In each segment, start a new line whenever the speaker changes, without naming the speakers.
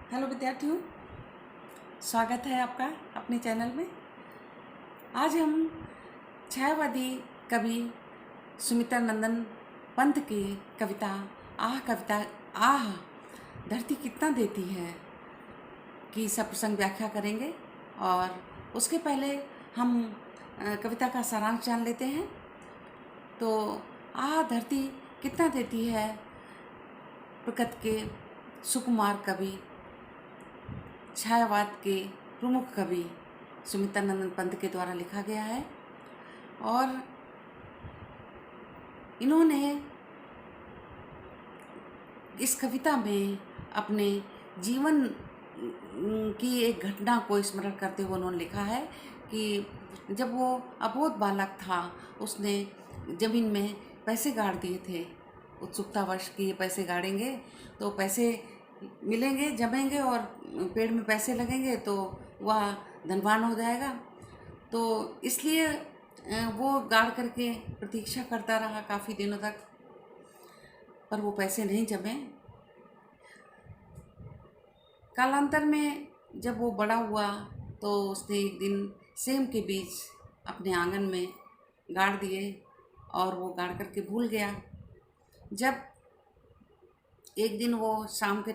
Hello विद्यार्थियों, स्वागत है आपका अपने चैनल में। आज हम छायावादी कवि सुमित्रा नंदन पंत की कविता आह धरती कितना देती है की सप्रसंग व्याख्या करेंगे। और उसके पहले हम कविता का सारांश जान लेते हैं। तो आह धरती कितना देती है प्रकृति के सुकुमार कवि, छायावाद के प्रमुख कवि सुमित्रा नंदन पंत के द्वारा लिखा गया है। और इन्होंने इस कविता में अपने जीवन की एक घटना को स्मरण करते हुए उन्होंने लिखा है कि जब वो अबोध बालक था, उसने ज़मीन में पैसे गाड़ दिए थे। उत्सुकतावश कि ये पैसे गाड़ेंगे तो पैसे मिलेंगे, जमेंगे और पेड़ में पैसे लगेंगे तो वह धनवान हो जाएगा। तो इसलिए वो गाड़ करके प्रतीक्षा करता रहा काफ़ी दिनों तक, पर वो पैसे नहीं जमे। कालांतर में जब वो बड़ा हुआ तो उसने एक दिन सेम के बीज अपने आंगन में गाड़ दिए और वो गाड़ करके भूल गया। जब एक दिन वो शाम के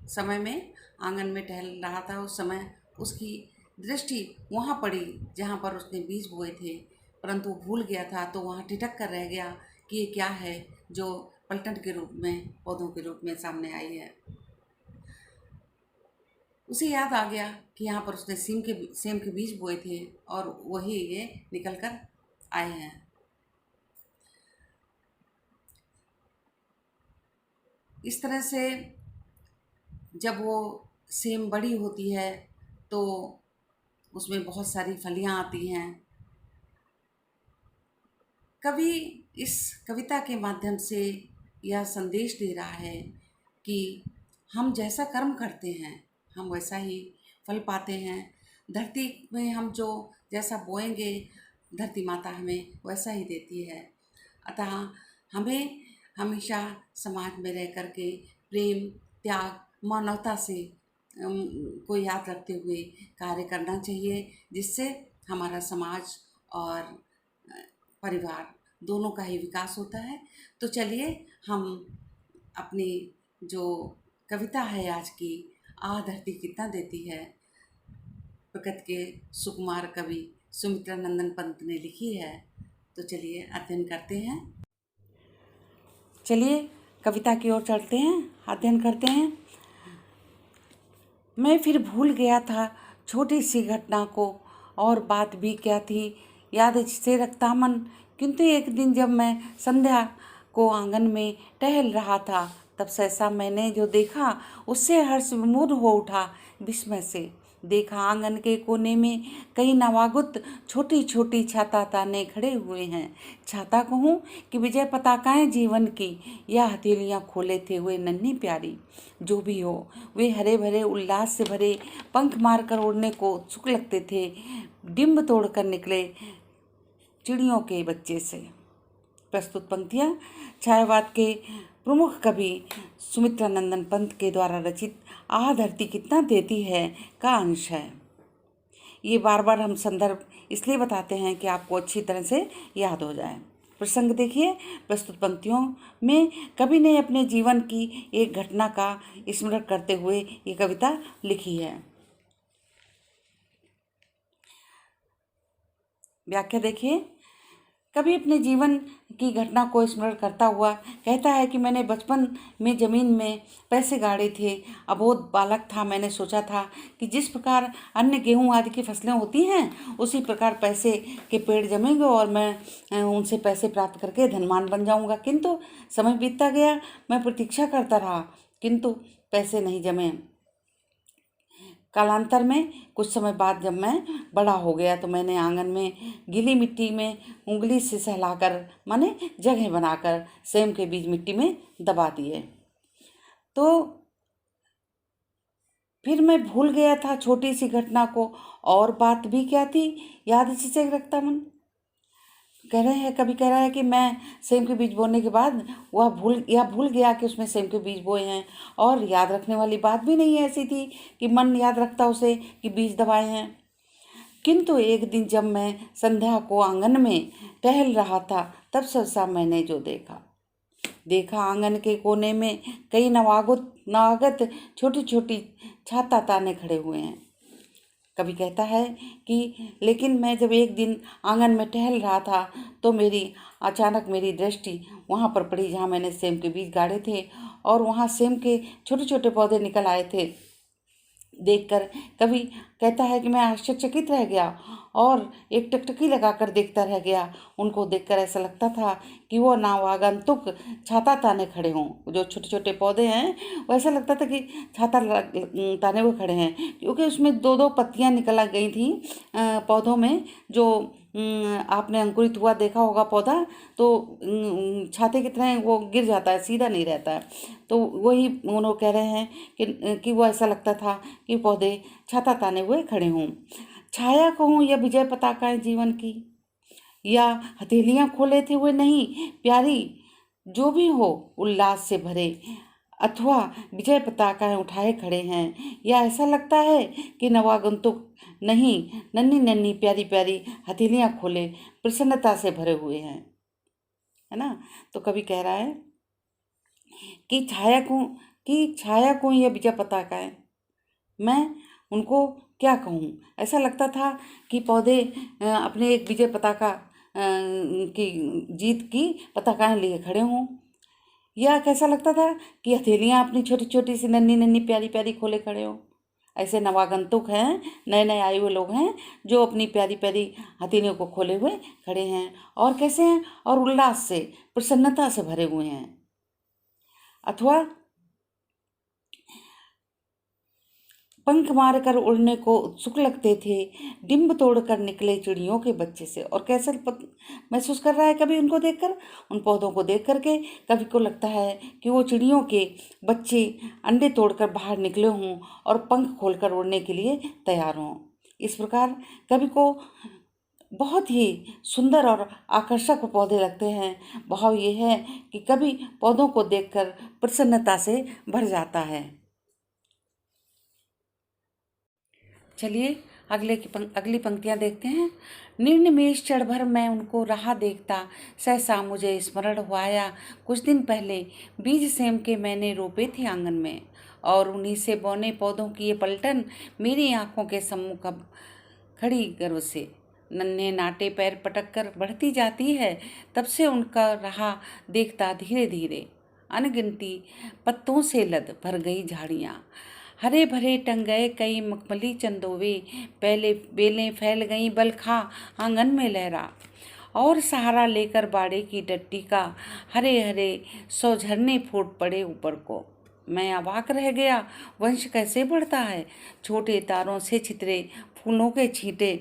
समय में आंगन में टहल रहा था, उस समय उसकी दृष्टि वहाँ पड़ी जहाँ पर उसने बीज बोए थे, परंतु वो भूल गया था। तो वहाँ ठिठक कर रह गया कि ये क्या है जो पलटन के रूप में, पौधों के रूप में सामने आई है। उसे याद आ गया कि यहाँ पर उसने सेम के बीज बोए थे और वही ये निकल कर आए हैं। इस तरह से जब वो सेम बड़ी होती है तो उसमें बहुत सारी फलियां आती हैं। कवि इस कविता के माध्यम से यह संदेश दे रहा है कि हम जैसा कर्म करते हैं हम वैसा ही फल पाते हैं। धरती में हम जो जैसा बोएंगे धरती माता हमें वैसा ही देती है। अतः हमें हमेशा समाज में रह कर के प्रेम, त्याग, मानवता से को याद रखते हुए कार्य करना चाहिए, जिससे हमारा समाज और परिवार दोनों का ही विकास होता है। तो चलिए हम अपनी जो कविता है आज की, आह धरती कितना देती है, प्रकृति के सुकुमार कवि सुमित्रा नंदन पंत ने लिखी है, तो चलिए अध्ययन करते हैं। चलिए कविता की ओर चलते हैं, अध्ययन करते हैं। मैं फिर भूल गया था छोटी सी घटना को, और बात भी क्या थी याद से रखता मन। किंतु एक दिन जब मैं संध्या को आंगन में टहल रहा था, तब सहसा मैंने जो देखा उससे हर्ष विमूढ़ हो उठा। विस्मय से देखा आंगन के कोने में कई नवागत छोटी छोटी छाता ताने खड़े हुए हैं। छाता कहूँ कि विजय पताकाएं जीवन की, या हथेलियाँ खोले थे हुए नन्ही प्यारी। जो भी हो, वे हरे भरे उल्लास से भरे पंख मारकर उड़ने को उत्सुक लगते थे, डिम्ब तोड़कर निकले चिड़ियों के बच्चे से। प्रस्तुत पंक्तियाँ छायावाद के प्रमुख कवि सुमित्रा नंदन पंत के द्वारा रचित आह धरती कितना देती है का अंश है। ये बार बार हम संदर्भ इसलिए बताते हैं कि आपको अच्छी तरह से याद हो जाए। प्रसंग देखिए, प्रस्तुत पंक्तियों में कवि ने अपने जीवन की एक घटना का स्मरण करते हुए ये कविता लिखी है। व्याख्या देखिए, कभी अपने जीवन की घटना को स्मरण करता हुआ कहता है कि मैंने बचपन में ज़मीन में पैसे गाड़े थे। अबोध बालक था, मैंने सोचा था कि जिस प्रकार अन्य गेहूं आदि की फसलें होती हैं उसी प्रकार पैसे के पेड़ जमेंगे और मैं उनसे पैसे प्राप्त करके धनवान बन जाऊंगा। किंतु समय बीतता गया, मैं प्रतीक्षा करता रहा, किंतु पैसे नहीं जमे। कालांतर में कुछ समय बाद जब मैं बड़ा हो गया तो मैंने आंगन में गीली मिट्टी में उंगली से सहलाकर, माने जगह बनाकर, सेम के बीज मिट्टी में दबा दिए। तो फिर मैं भूल गया था छोटी सी घटना को, और बात भी क्या थी याद से रखता मन। कह रहे हैं, कभी कह रहा है कि मैं सेम के बीज बोने के बाद वह भूल गया कि उसमें सेम के बीज बोए हैं, और याद रखने वाली बात भी नहीं ऐसी थी कि मन याद रखता उसे कि बीज दबाए हैं। किंतु एक दिन जब मैं संध्या को आंगन में टहल रहा था, तब सहसा मैंने जो देखा आंगन के कोने में कई नवागत छोटी छोटी छाता ताने खड़े हुए हैं। कभी कहता है कि लेकिन मैं जब एक दिन आंगन में टहल रहा था तो अचानक मेरी दृष्टि वहाँ पर पड़ी जहाँ मैंने सेम के बीज गाड़े थे, और वहाँ सेम के छोटे छोटे पौधे निकल आए थे। देखकर कभी कहता है कि मैं आश्चर्यचकित रह गया और एक टकटकी लगाकर देखता रह गया। उनको देखकर ऐसा लगता था कि वो नवागंतुक छाता ताने खड़े हों। जो छोटे छोटे पौधे हैं वो ऐसा लगता था कि छाता ताने हुए खड़े हैं, क्योंकि उसमें दो दो पत्तियां निकल गई थी पौधों में। जो आपने अंकुरित हुआ देखा होगा पौधा, तो छाते की तरह वो गिर जाता है, सीधा नहीं रहता है। तो वही उन्होंने कह रहे हैं कि वो ऐसा लगता था कि पौधे छाता ताने हुए खड़े हों। छाया कहूँ या विजय पताका है जीवन की, या हथेलियाँ खोले थे हुए नहीं प्यारी, जो भी हो उल्लास से भरे, अथवा विजय पताकाएं उठाए खड़े हैं, या ऐसा लगता है कि नवागंतुक नहीं नन्ही नन्ही प्यारी प्यारी हथेलियाँ खोले प्रसन्नता से भरे हुए हैं, है ना। तो कवि कह रहा है कि छाया को यह विजय पताकाएं, मैं उनको क्या कहूँ। ऐसा लगता था कि पौधे अपने एक विजय पताका की जीत की पताकाएं लिए खड़े हों, या कैसा लगता था कि हथेलियाँ अपनी छोटी छोटी सी नन्ही नन्ही प्यारी प्यारी खोले खड़े हों। ऐसे नवागंतुक हैं, नए नए आए हुए लोग हैं जो अपनी प्यारी प्यारी हथेलियों को खोले हुए खड़े हैं, और कैसे हैं, और उल्लास से प्रसन्नता से भरे हुए हैं। अथवा पंख मारकर उड़ने को उत्सुक लगते थे, डिंब तोड़कर निकले चिड़ियों के बच्चे से। और कैसा महसूस कर रहा है कभी उनको देखकर, उन पौधों को देख करके कभी को लगता है कि वो चिड़ियों के बच्चे अंडे तोड़कर बाहर निकले हों और पंख खोलकर उड़ने के लिए तैयार हों। इस प्रकार कभी को बहुत ही सुंदर और आकर्षक पौधे लगते हैं। भाव ये है कि कभी पौधों को देखकर प्रसन्नता से भर जाता है। चलिए अगली पंक्तियाँ देखते हैं। निर्निमेष क्षण भर मैं उनको रहा देखता, सहसा मुझे स्मरण हुआ आया कुछ दिन पहले बीज सेम के मैंने रोपे थे आंगन में, और उन्हीं से बौने पौधों की ये पलटन मेरी आंखों के सम्मुख अब खड़ी गर्व से नन्हे नाटे पैर पटक कर बढ़ती जाती है। तब से उनका रहा देखता धीरे धीरे अनगिनती पत्तों से लद भर गई झाड़ियाँ, हरे भरे टंग गए कई मखमली चंदोवे, पहले बेलें फैल गईं बलखा आंगन में लहरा, और सहारा लेकर बाड़े की टट्टी का हरे हरे 100 झरने फूट पड़े ऊपर को। मैं अवाक रह गया, वंश कैसे बढ़ता है। छोटे तारों से छितरे फूलों के छींटे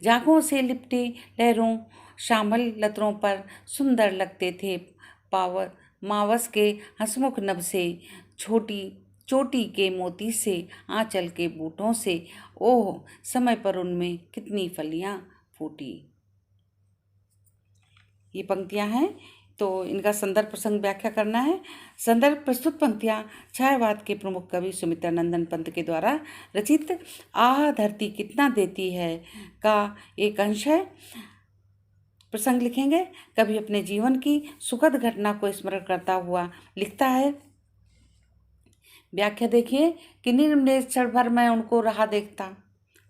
झागों से लिपटे लहरों शामल लतरों पर सुंदर लगते थे। मावस के हंसमुख नभ से छोटी चोटी के मोती से आंचल के बूटों से, ओह समय पर उनमें कितनी फलियां फूटी। ये पंक्तियां हैं, तो इनका संदर्भ प्रसंग व्याख्या करना है। संदर्भ प्रस्तुत पंक्तियां छायावाद के प्रमुख कवि सुमित्रानंदन पंत के द्वारा रचित आह धरती कितना देती है का एक अंश है। प्रसंग लिखेंगे। कवि अपने जीवन की सुखद घटना को स्मरण करता हुआ लिखता है। व्याख्या देखिए कि निर्निमेष क्षण भर मैं उनको रहा देखता।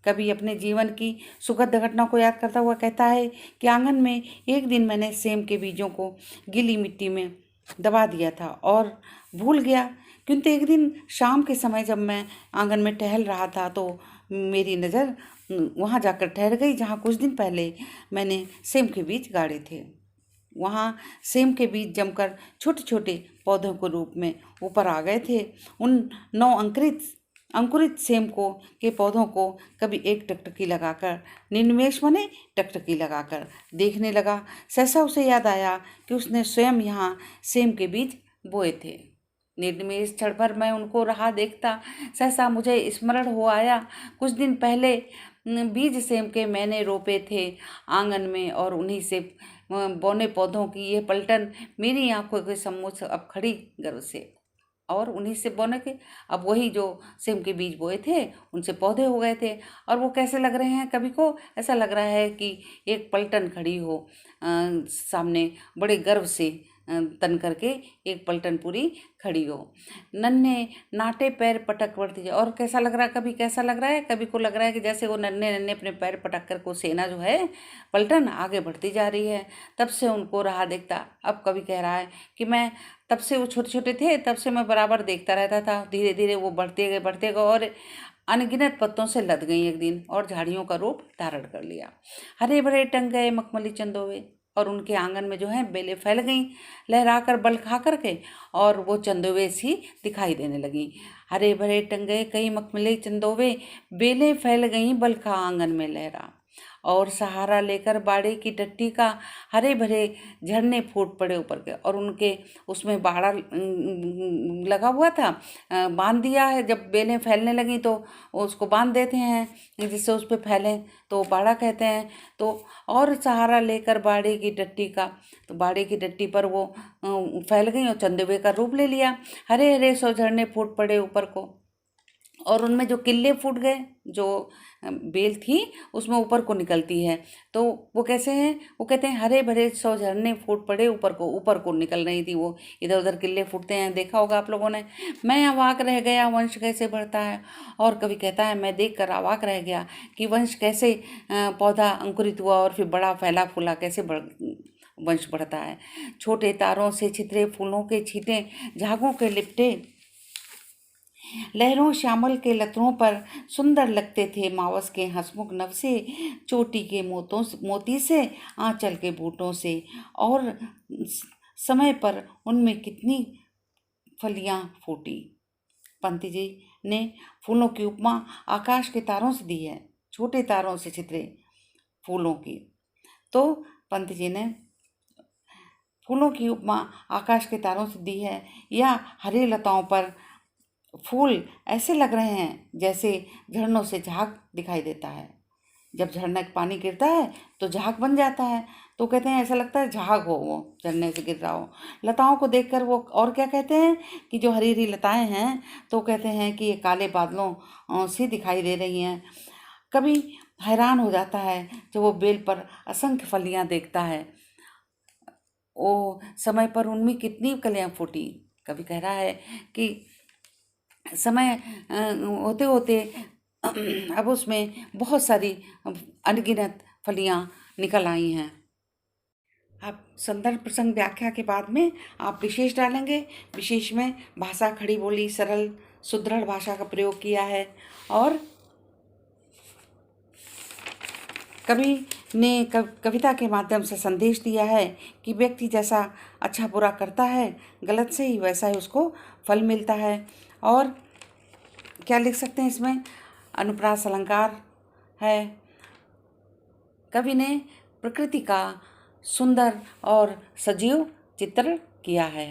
कभी अपने जीवन की सुखद घटना को याद करता हुआ कहता है कि आंगन में एक दिन मैंने सेम के बीजों को गीली मिट्टी में दबा दिया था और भूल गया। किंतु एक दिन शाम के समय जब मैं आंगन में टहल रहा था तो मेरी नज़र वहाँ जाकर ठहर गई जहाँ कुछ दिन पहले मैंने सेम के बीज गाड़े थे। वहाँ सेम के बीज जमकर छोटे छोटे पौधों के रूप में ऊपर आ गए थे। उन 9 अंकुरित सेम के पौधों को कभी एक टकटकी लगाकर निर्निमेष बने टकटकी लगाकर देखने लगा। सहसा उसे याद आया कि उसने स्वयं यहाँ सेम के बीज बोए थे। निर्निमेष क्षण भर मैं उनको रहा देखता, सहसा मुझे स्मरण हो आया कुछ दिन पहले बीज सेम के मैंने रोपे थे आंगन में, और उन्हीं से बौने पौधों की ये पलटन मेरी आंखों के सम्मुख अब खड़ी गर्व से। और उन्हीं से बौने के अब वही जो सेम के बीज बोए थे उनसे पौधे हो गए थे। और वो कैसे लग रहे हैं, कभी को ऐसा लग रहा है कि एक पलटन खड़ी हो सामने, बड़े गर्व से तन करके एक पलटन पूरी खड़ी हो। नन्हे नाटे पैर पटक बढ़ती जाए, और कैसा लग रहा है, कभी कैसा लग रहा है, कभी को लग रहा है कि जैसे वो नन्हे नन्हे अपने पैर पटक कर को सेना जो है पलटन आगे बढ़ती जा रही है। तब से उनको रहा देखता। अब कभी कह रहा है कि मैं तब से, वो छोटे छोटे थे तब से मैं बराबर देखता रहता था, धीरे धीरे वो बढ़ते गए और अनगिनत पत्तों से लद गई एक दिन, और झाड़ियों का रूप धारण कर लिया। हरे भरे टंग गए मखमली चंदोवे, और उनके आंगन में जो है बेलें फैल गईं लहरा कर बल खा करके, और वो चंदोवे सी दिखाई देने लगी। हरे भरे टंग गए कई मखमली चंदोवे, बेलें फैल गईं बल खा आंगन में लहरा। और सहारा लेकर बाड़े की टट्टी का हरे भरे झरने फूट पड़े ऊपर के, और उनके उसमें बाड़ा लगा हुआ था, बांध दिया है। जब बेलें फैलने लगी तो उसको बांध देते हैं जिससे उस पर फैलें, तो बाड़ा कहते हैं। तो और सहारा लेकर बाड़े की टट्टी का, तो बाड़े की टट्टी पर वो फैल गई और चंदवे का रूप ले लिया। हरे हरे सौ झरने फूट पड़े ऊपर को, और उनमें जो किल्ले फूट गए, जो बेल थी उसमें ऊपर को निकलती है। तो वो कैसे हैं, वो कहते हैं हरे भरे सौ झरने फूट पड़े ऊपर को निकल रही थी वो, इधर उधर किल्ले फूटते हैं, देखा होगा आप लोगों ने। मैं अवाक रह गया वंश कैसे बढ़ता है, और कभी कहता है मैं देख कर अवाक रह गया कि वंश कैसे पौधा अंकुरित हुआ और फिर बड़ा फैला फूला कैसे वंश बढ़ता है। छोटे तारों से छितरे फूलों के छींटे झागों के लिपटे, लहरों श्यामल के लतरों पर सुंदर लगते थे मावस के हंसमुख नभ से, चोटी के मोती से, आंचल के बूटों से, और समय पर उनमें कितनी फलियां फूटी। पंत जी ने फूलों की उपमा आकाश के तारों से दी है, छोटे तारों से छितरे फूलों की। तो पंत जी ने फूलों की उपमा आकाश के तारों से दी है, या हरी लताओं पर फूल ऐसे लग रहे हैं जैसे झरनों से झाग दिखाई देता है। जब झरने का पानी गिरता है तो झाग बन जाता है, तो कहते हैं ऐसा लगता है झाग हो, वो झरने से गिर रहा हो। लताओं को देखकर वो और क्या कहते हैं कि जो हरी हरी लताएं हैं, तो कहते हैं कि ये काले बादलों सी दिखाई दे रही हैं। कभी हैरान हो जाता है जब वो बेल पर असंख्य फलियां देखता है, वो समय पर उनमें कितनी कलियां फूटी। कभी कह रहा है कि समय होते होते अब उसमें बहुत सारी अनगिनत फलियां निकल आई हैं। आप संदर्भ प्रसंग व्याख्या के बाद में आप विशेष डालेंगे। विशेष में भाषा खड़ी बोली सरल सुदृढ़ भाषा का प्रयोग किया है। और कवि ने कविता के माध्यम से संदेश दिया है कि व्यक्ति जैसा अच्छा बुरा करता है, गलत से ही वैसा ही उसको फल मिलता है। और क्या लिख सकते हैं इसमें, अनुप्रास अलंकार है। कवि ने प्रकृति का सुंदर और सजीव चित्रण किया है।